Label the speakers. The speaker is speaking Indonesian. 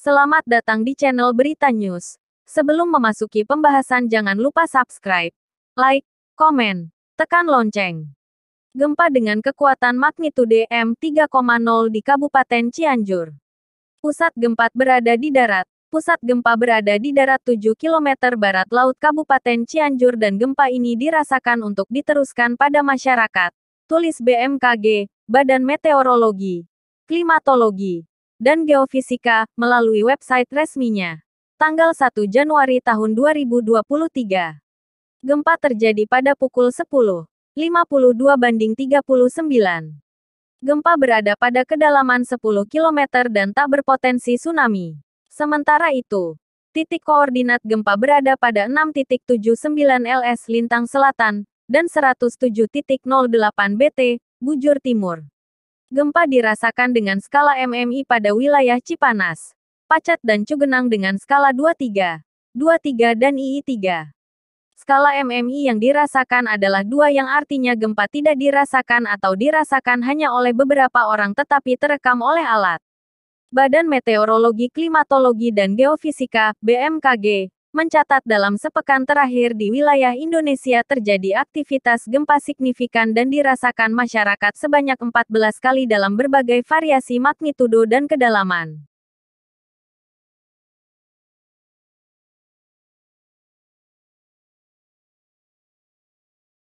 Speaker 1: Selamat datang di channel Berita News. Sebelum memasuki pembahasan jangan lupa subscribe, like, komen, tekan lonceng. Gempa dengan kekuatan magnitudo M3,0 di Kabupaten Cianjur. Pusat gempa berada di darat. Pusat gempa berada di darat 7 km barat laut Kabupaten Cianjur dan gempa ini dirasakan untuk diteruskan pada masyarakat. Tulis BMKG, Badan Meteorologi, Klimatologi, dan Geofisika, melalui website resminya. Tanggal 1 Januari tahun 2023. Gempa terjadi pada pukul 10.52/39. Gempa berada pada kedalaman 10 km dan tak berpotensi tsunami. Sementara itu, titik koordinat gempa berada pada 6.79 LS Lintang Selatan, dan 107.08 BT, Bujur Timur. Gempa dirasakan dengan skala MMI pada wilayah Cipanas, Pacet dan Cugenang dengan skala 23, 23 dan II3. Skala MMI yang dirasakan adalah 2 yang artinya gempa tidak dirasakan atau dirasakan hanya oleh beberapa orang tetapi terekam oleh alat. Badan Meteorologi, Klimatologi dan Geofisika, BMKG, mencatat dalam sepekan terakhir di wilayah Indonesia terjadi aktivitas gempa signifikan dan dirasakan masyarakat sebanyak 14 kali dalam berbagai variasi magnitudo dan kedalaman.